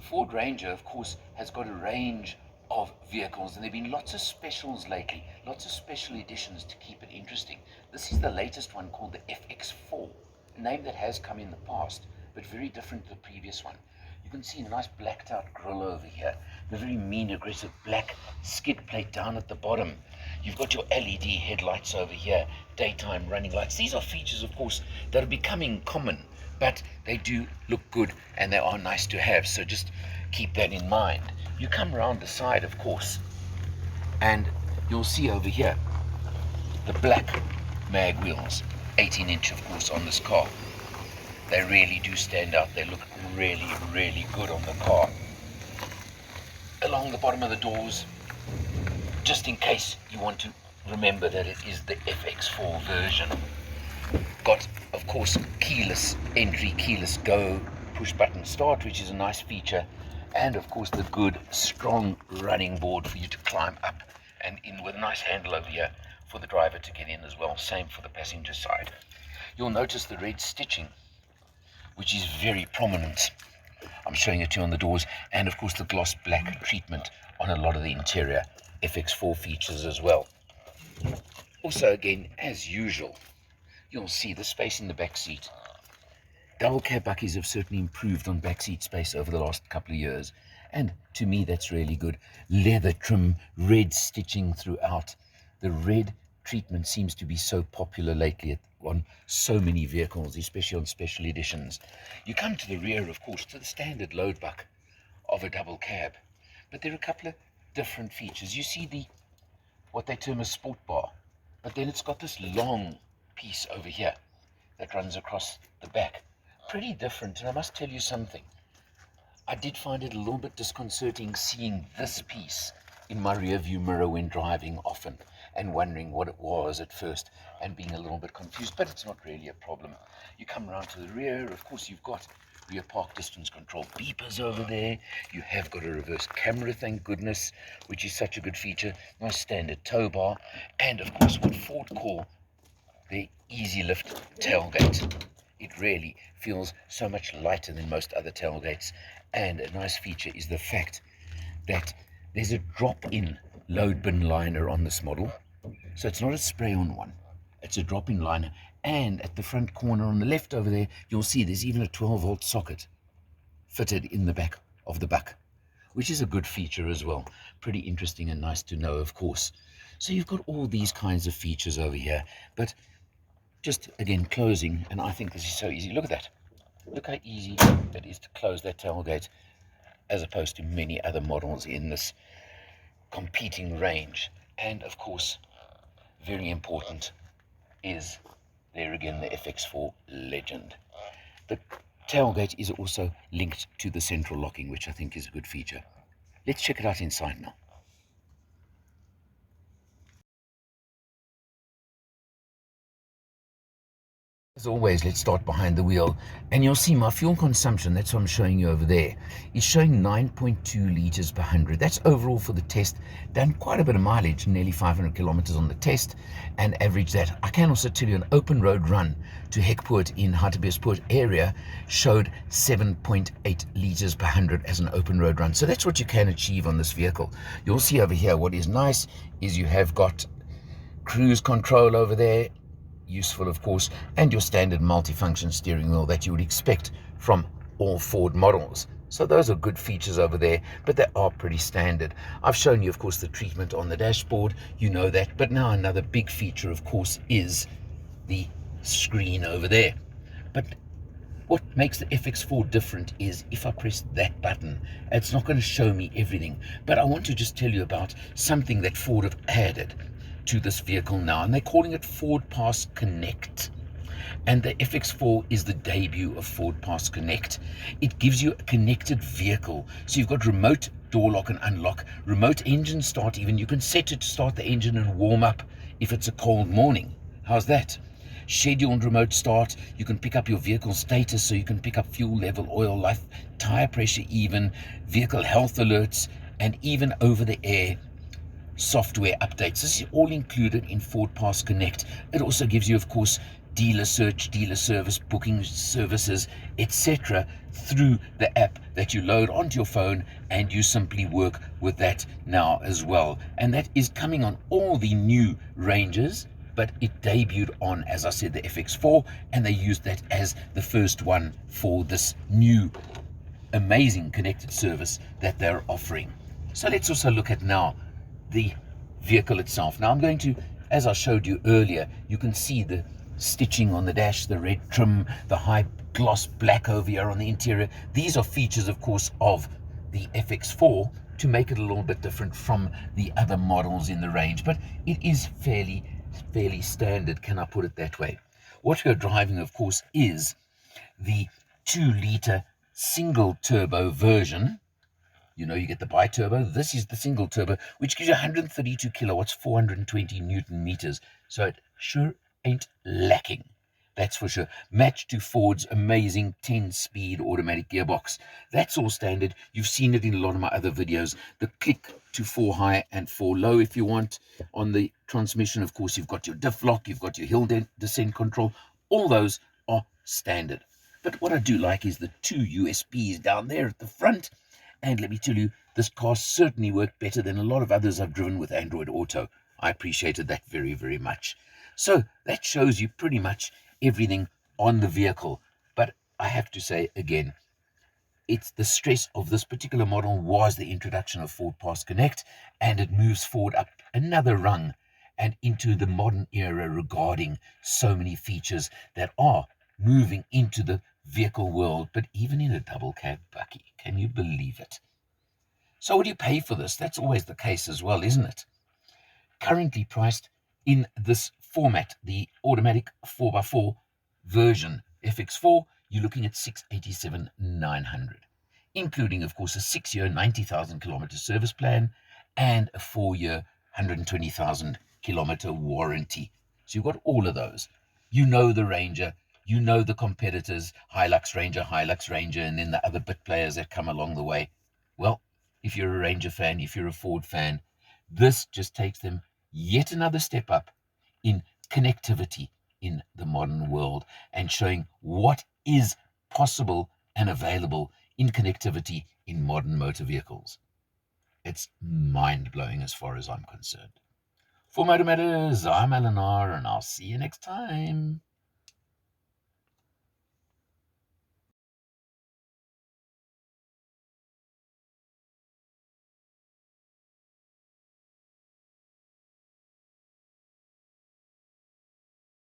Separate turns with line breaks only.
Ford Ranger, of course, has got a range of vehicles, and there have been lots of specials lately, lots of special editions to keep it interesting. This is the latest one called the FX4, a name that has come in the past, but very different to the previous one. You can see a nice blacked out grille over here, the very mean, aggressive black skid plate down at the bottom. You've got your LED headlights over here, daytime running lights. These are features, of course, that are becoming common, but they do look good and they are nice to have, so just keep that in mind. You come around the side, of course, and you'll see over here the black mag wheels, 18-inch, of course, on this car. They really do stand out. They look really, really good on the car. Along the bottom of the doors, just in case you want to remember that it is the FX4 version. Got, of course, keyless entry, keyless go, push button start, which is a nice feature, and of course the good, strong running board for you to climb up and in, with a nice handle over here for the driver to get in as well. Same for the passenger side. You'll notice the red stitching, which is very prominent. I'm showing it to you on the doors, and of course the gloss black treatment on a lot of the interior FX4 features as well. Also, again, as usual, you'll see the space in the back seat. Double cab buckies have certainly improved on back seat space over the last couple of years, and to me that's really good. Leather trim, red stitching throughout. The red treatment seems to be so popular lately on so many vehicles, especially on special editions. You come to the rear, of course, to the standard load buck of a double cab, but there are a couple of different features. You see the what they term a sport bar, but then it's got this long piece over here that runs across the back. Pretty different, and I must tell you something. I did find it a little bit disconcerting seeing this piece in my rear view mirror when driving often, and wondering what it was at first and being a little bit confused, but it's not really a problem. You come around to the rear, of course you've got rear park distance control beepers over there. You have got a reverse camera, thank goodness, which is such a good feature. Nice standard tow bar, and of course what Ford call the easy lift tailgate. It really feels so much lighter than most other tailgates, and a nice feature is the fact that there's a drop-in load bin liner on this model, so it's not a spray-on one, it's a drop-in liner. And at the front corner on the left over there, you'll see there's even a 12-volt socket fitted in the back of the buck, which is a good feature as well. Pretty interesting and nice to know, of course. So you've got all these kinds of features over here, but just again closing, and I think this is so easy. Look at that. Look how easy it is to close that tailgate, as opposed to many other models in this competing range. And of course, very important is there again the FX4 legend. The tailgate is also linked to the central locking, which I think is a good feature. Let's check it out inside now. As always, let's start behind the wheel, and you'll see my fuel consumption, that's what I'm showing you over there, is showing 9.2 litres per 100. That's overall for the test. Done quite a bit of mileage, nearly 500 kilometers on the test, and average that. I can also tell you an open road run to Hekpoort in Hartbeespoort area showed 7.8 litres per 100 as an open road run. So that's what you can achieve on this vehicle. You'll see over here, what is nice is you have got cruise control over there, useful of course, and your standard multifunction steering wheel that you would expect from all Ford models. So those are good features over there, but they are pretty standard. I've shown you of course the treatment on the dashboard, you know that, but now another big feature of course is the screen over there. But what makes the FX4 different is if I press that button, it's not going to show me everything, but I want to just tell you about something that Ford have added to this vehicle now, and they're calling it Fordpass Connect. And the FX4 is the debut of Fordpass Connect. It gives you a connected vehicle, so you've got remote door lock and unlock, remote engine start even. You can set it to start the engine and warm up if it's a cold morning. How's that? Scheduled remote start. You can pick up your vehicle status, so you can pick up fuel level, oil life, tire pressure even, vehicle health alerts, and even over the air software updates. This is all included in Fordpass Connect. It also gives you, of course, dealer search, dealer service, booking services, etc. through the app that you load onto your phone, and you simply work with that now as well. And that is coming on all the new ranges, but it debuted on, as I said, the FX4, and they used that as the first one for this new amazing connected service that they're offering. So let's also look at now the vehicle itself. Now I'm going to, as I showed you earlier, you can see the stitching on the dash, the red trim, the high gloss black over here on the interior. These are features, of course, of the FX4 to make it a little bit different from the other models in the range, but it is fairly standard, can I put it that way. What we're driving, of course, is the 2-liter single turbo version. You know, you get the bi-turbo. This is the single turbo, which gives you 132 kilowatts, 420 Newton meters. So it sure ain't lacking. That's for sure. Matched to Ford's amazing 10-speed automatic gearbox. That's all standard. You've seen it in a lot of my other videos. The click to 4 high and 4 low if you want. On the transmission, of course, you've got your diff lock, you've got your hill descent control. All those are standard. But what I do like is the 2 USBs down there at the front. And let me tell you, this car certainly worked better than a lot of others I've driven with Android Auto. I appreciated that very, very much. So that shows you pretty much everything on the vehicle. But I have to say again, it's the stress of this particular model was the introduction of Fordpass Connect, and it moves Ford up another rung and into the modern era regarding so many features that are moving into the vehicle world, but even in a double cab bucky. Can you believe it? So what do you pay for this? That's always the case as well, isn't it? Currently priced in this format, the automatic 4x4 version FX4, you're looking at $687,900, including, of course, a 6-year, 90,000 kilometer service plan and a 4-year, 120,000 kilometer warranty. So you've got all of those. You know the Ranger, you know the competitors, Hilux Ranger, and then the other bit players that come along the way. Well, if you're a Ranger fan, if you're a Ford fan, this just takes them yet another step up in connectivity in the modern world and showing what is possible and available in connectivity in modern motor vehicles. It's mind-blowing as far as I'm concerned. For Motor Matters, I'm Alan R, and I'll see you next time.